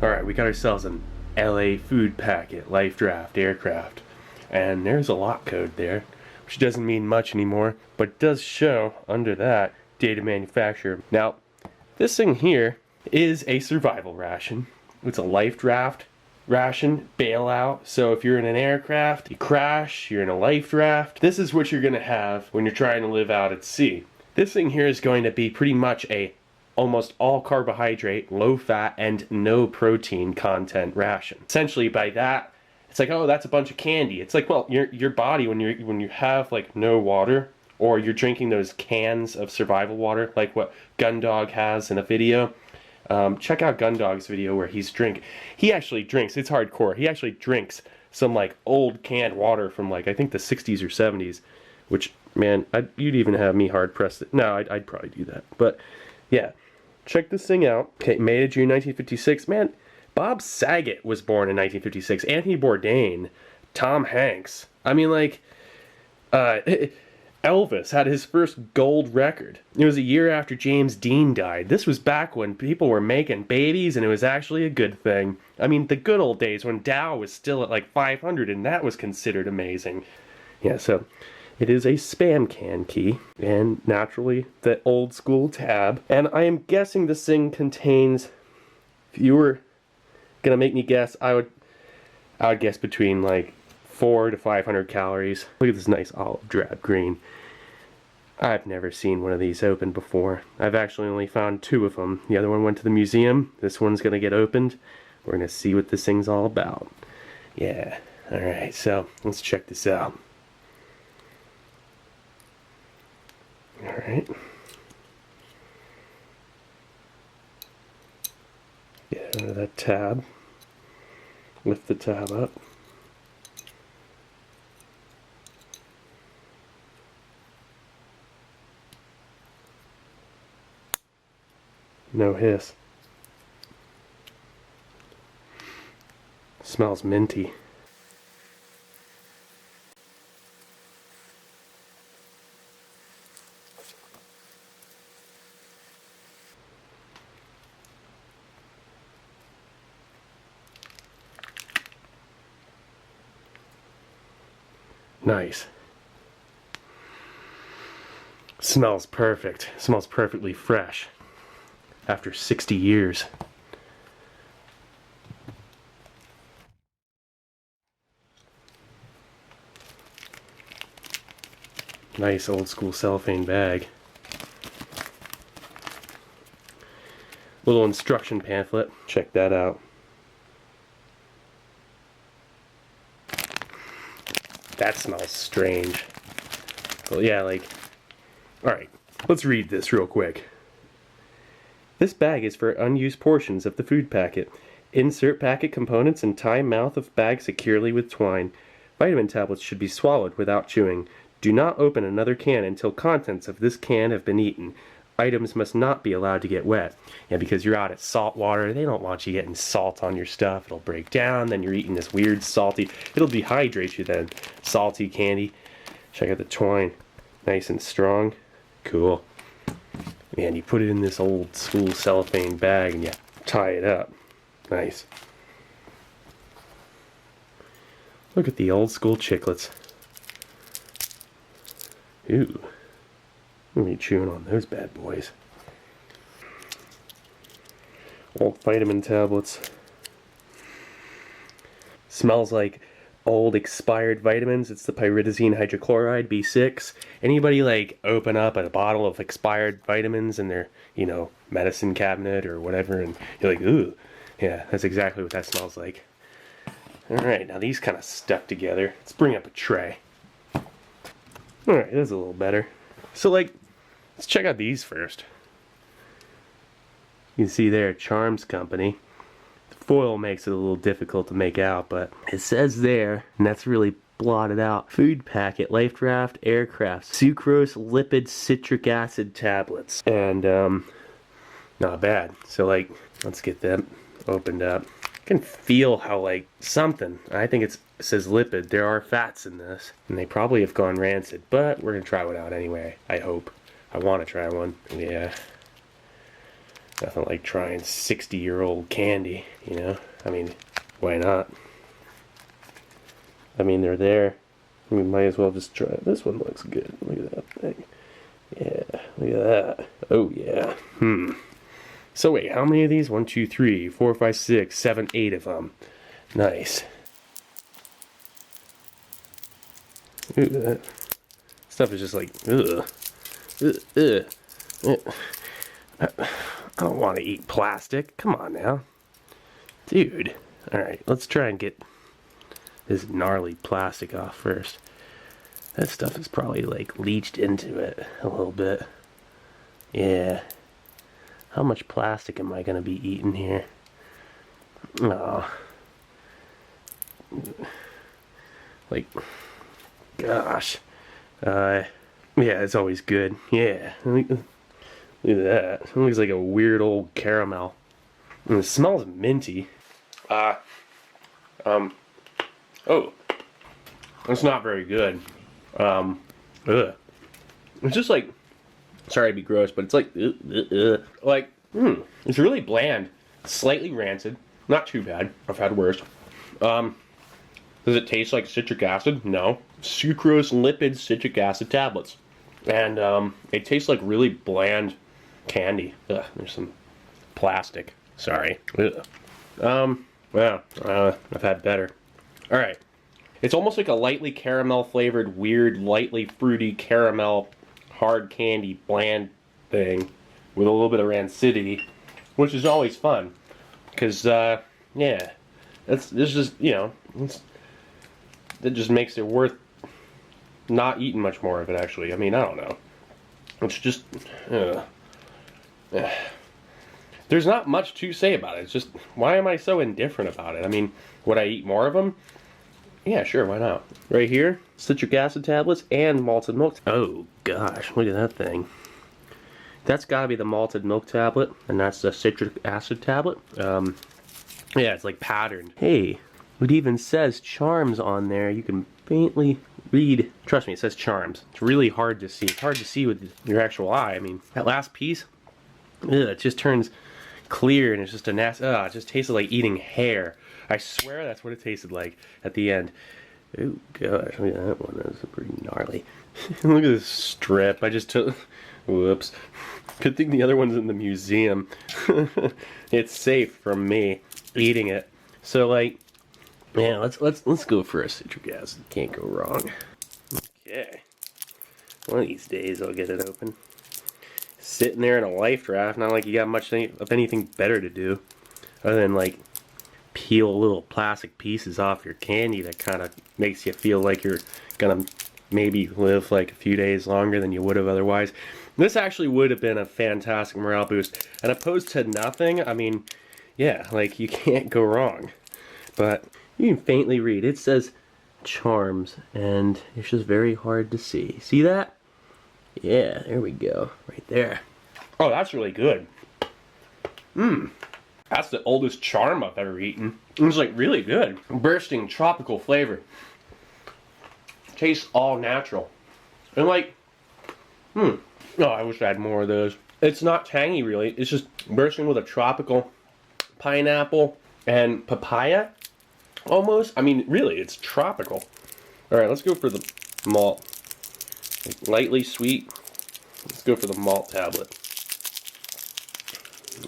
Alright, we got ourselves an LA food packet, life draft, aircraft. And there's a lot code there, which doesn't mean much anymore, but it does show under that date of manufacturer. Now, this thing here is a survival ration. It's a life draft ration bailout. So if you're in an aircraft, you crash, you're in a life draft, this is what you're going to have when you're trying to live out at sea. This thing here is going to be pretty much a almost all carbohydrate, low fat, and no protein content ration. Essentially by that, it's like, oh, that's a bunch of candy. It's like, well, your body, when you have like no water, or you're drinking those cans of survival water, like what Gundog has in a video. Check out Gundog's video where he actually drinks, it's hardcore, he actually drinks some like old canned water from like, I think the 60s or 70s, which, man, you'd even have me hard pressed. No, I'd probably do that. But yeah, check this thing out. Okay, May of June 1956. Man, Bob Saget was born in 1956. Anthony Bourdain, Tom Hanks. I mean, like, Elvis had his first gold record. It was a year after James Dean died. This was back when people were making babies and it was actually a good thing. I mean, the good old days when Dow was still at like 500 and that was considered amazing. Yeah, so it is a spam can key and naturally the old school tab. And I am guessing this thing contains, if you were gonna make me guess, I would guess between like 400 to 500 calories. Look at this nice olive drab green. I've never seen one of these open before. I've actually only found 2 of them. The other one went to the museum. This one's gonna get opened. We're gonna see what this thing's all about. Yeah, alright, so let's check this out. Alright. Get out of that tab. Lift the tab up. No hiss. Smells minty. Nice. Smells perfect. Smells perfectly fresh. After 60 years. Nice old school cellophane bag. Little instruction pamphlet. Check that out. That smells strange. Well, yeah, like, alright, let's read this real quick. This bag is for unused portions of the food packet. Insert packet components and tie mouth of bag securely with twine. Vitamin tablets should be swallowed without chewing. Do not open another can until contents of this can have been eaten. Items must not be allowed to get wet. Yeah, because you're out at salt water, they don't want you getting salt on your stuff. It'll break down, then you're eating this weird salty, it'll dehydrate you then. Salty candy. Check out the twine. Nice and strong. Cool. Man, you put it in this old school cellophane bag and you tie it up. Nice. Look at the old school chiclets. Ooh. I'm gonna be chewing on those bad boys. Old vitamin tablets. Smells like old expired vitamins. It's the pyridazine hydrochloride B6. Anybody like open up a bottle of expired vitamins in their, you know, medicine cabinet or whatever, and you're like, ooh, yeah, that's exactly what that smells like. Alright, now these kind of stuck together. Let's bring up a tray. Alright, that's a little better. So like, let's check out these first. You can see there, Charms Company. Foil makes it a little difficult to make out, but it says there, and that's really blotted out. Food packet, life draft, aircraft, sucrose, lipid, citric acid tablets. And, not bad. So like, let's get them opened up. I can feel how like something, I think it says lipid, there are fats in this. And they probably have gone rancid, but we're gonna try one out anyway, I hope. I want to try one. Yeah. Nothing like trying 60-year-old candy, you know? I mean, why not? I mean, they're there. We might as well just try it. This one looks good. Look at that thing. Yeah, look at that. Oh, yeah. So wait, how many of these? 1, 2, 3, 4, 5, 6, 7, 8 of them. Nice. Ooh, that stuff is just like, ugh. I don't want to eat plastic. Come on now. Dude. Alright, let's try and get this gnarly plastic off first. That stuff is probably like leached into it a little bit. Yeah. How much plastic am I going to be eating here? Oh. Like, gosh. Yeah, it's always good. Yeah. Look at that. It looks like a weird old caramel. And it smells minty. Oh. It's not very good. Ugh. It's just like, sorry to be gross, but it's like, like, it's really bland. Slightly rancid. Not too bad. I've had worse. Does it taste like citric acid? No. Sucrose lipid citric acid tablets. And it tastes like really bland candy. Ugh, there's some plastic. Sorry. Ugh. Yeah, I've had better. Alright. It's almost like a lightly caramel flavored, weird, lightly fruity caramel, hard candy, bland thing with a little bit of rancidity, which is always fun. Because, yeah, it's just, you know, that just makes it worth not eating much more of it, actually. I mean, I don't know. It's just, there's not much to say about it. It's just, why am I so indifferent about it? I mean, would I eat more of them? Yeah, sure, why not? Right here, citric acid tablets and malted milk. Oh, gosh, look at that thing. That's gotta be the malted milk tablet, and that's the citric acid tablet. Yeah, it's like patterned. Hey, it even says charms on there. You can faintly read. Trust me, it says charms. It's really hard to see. It's hard to see with your actual eye. I mean, that last piece, it just turns clear, and it's just a nasty. It just tasted like eating hair. I swear that's what it tasted like at the end. Oh gosh, look at that one. That's pretty gnarly. Look at this strip. I just took. Whoops. Good thing the other one's in the museum. It's safe from me eating it. So like, yeah, let's go for a citric acid. Can't go wrong. Okay. One of these days I'll get it open. Sitting there in a life draft, not like you got much of anything better to do, other than like peel little plastic pieces off your candy that kind of makes you feel like you're gonna maybe live like a few days longer than you would have otherwise. This actually would have been a fantastic morale boost. And opposed to nothing, I mean, yeah, like you can't go wrong. But you can faintly read. It says charms, and it's just very hard to see. See that? Yeah, there we go. Right there. Oh, that's really good. That's the oldest charm I've ever eaten. It's like really good. Bursting tropical flavor. Tastes all natural. And like, oh, I wish I had more of those. It's not tangy really. It's just bursting with a tropical pineapple and papaya. Almost. I mean, really, it's tropical. Alright, let's go for the malt. Like, lightly sweet. Let's go for the malt tablet.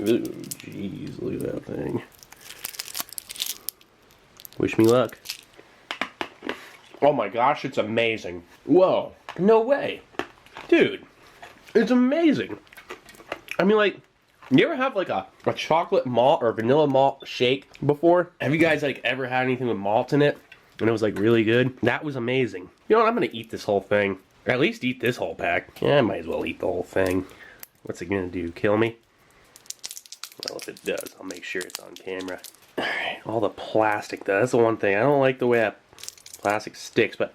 Ooh, jeez, look at that thing. Wish me luck. Oh my gosh, it's amazing. Whoa, no way. Dude, it's amazing. I mean, like, you ever have like a chocolate malt or vanilla malt shake before? Have you guys like ever had anything with malt in it and it was like really good? That was amazing. You know what, I'm gonna eat this whole thing. Or at least eat this whole pack. Yeah, I might as well eat the whole thing. What's it gonna do, kill me? Well, if it does, I'll make sure it's on camera. Alright, all the plastic though, that's the one thing. I don't like the way that plastic sticks, but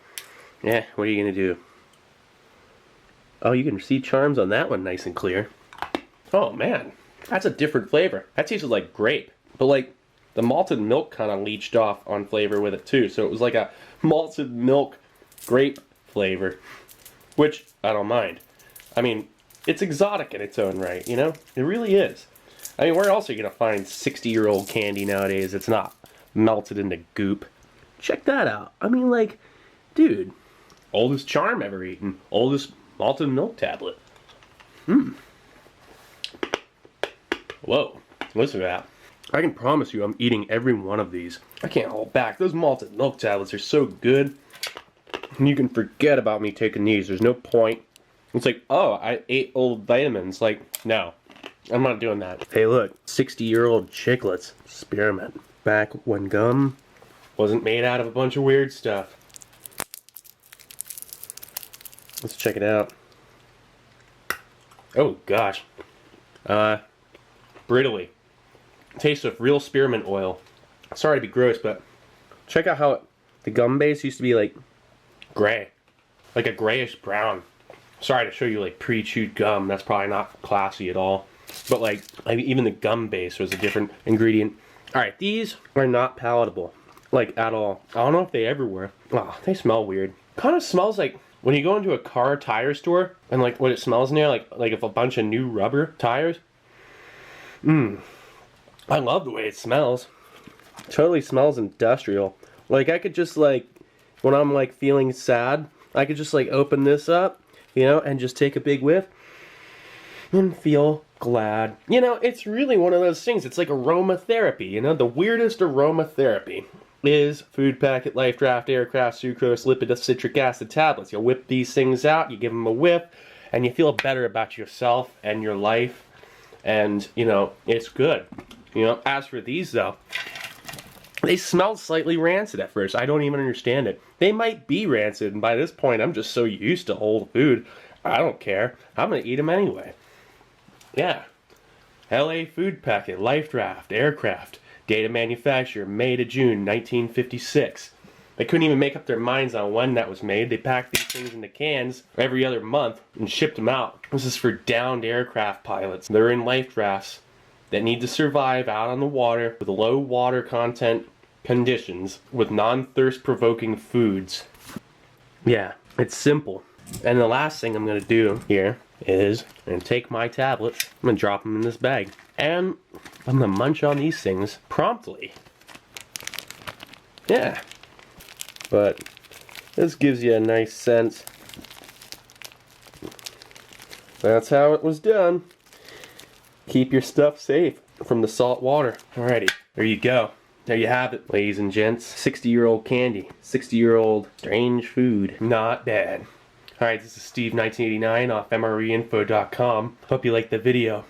yeah, what are you gonna do? Oh, you can see charms on that one nice and clear. Oh man, that's a different flavor. That tasted like grape, but like the malted milk kind of leached off on flavor with it too, so it was like a malted milk grape flavor, which I don't mind. I mean, it's exotic in its own right, you know? It really is. I mean, where else are you going to find 60-year-old candy nowadays that's not melted into goop? Check that out. I mean, like, dude, oldest charm ever eaten. Oldest malted milk tablet. Whoa, listen to that. I can promise you I'm eating every one of these. I can't hold back. Those malted milk tablets are so good. And you can forget about me taking these. There's no point. It's like, oh, I ate old vitamins. Like, no. I'm not doing that. Hey, look. 60-year-old chiclets. Spearmint. Back when gum wasn't made out of a bunch of weird stuff. Let's check it out. Oh, gosh. Brittly. Taste of real spearmint oil. Sorry to be gross, but check out how the gum base used to be like gray. Like a grayish brown. Sorry to show you like pre-chewed gum. That's probably not classy at all. But like, I mean, even the gum base was a different ingredient. Alright, these are not palatable. Like, at all. I don't know if they ever were. Oh, they smell weird. Kind of smells like when you go into a car tire store and like what it smells in there, like if a bunch of new rubber tires. I love the way it smells. Totally smells industrial. Like I could just like, when I'm like feeling sad, I could just like open this up, you know, and just take a big whiff and feel glad. You know, it's really one of those things. It's like aromatherapy, you know, the weirdest aromatherapy is food packet, life draft, aircraft, sucrose, lipid, citric acid tablets. You whip these things out, you give them a whiff, and you feel better about yourself and your life, and, you know, it's good. You know, as for these, though, they smell slightly rancid at first. I don't even understand it. They might be rancid, and by this point, I'm just so used to old food, I don't care. I'm going to eat them anyway. Yeah. LA Food Packet, Life Draft, Aircraft, date of manufacture, May to June 1956. They couldn't even make up their minds on when that was made. They packed these things into cans every other month and shipped them out. This is for downed aircraft pilots. They're in life drafts that need to survive out on the water with low water content conditions with non-thirst provoking foods. Yeah, it's simple. And the last thing I'm going to do here is I'm going to take my tablet, I'm going to drop them in this bag, and I'm going to munch on these things promptly. Yeah. But this gives you a nice sense. That's how it was done. Keep your stuff safe from the salt water. Alrighty, there you go. There you have it, ladies and gents. 60-year-old candy. 60-year-old strange food. Not bad. Alright, this is Steve 1989 off MREinfo.com. Hope you liked the video.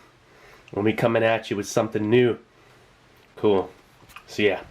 We'll be coming at you with something new. Cool. See ya.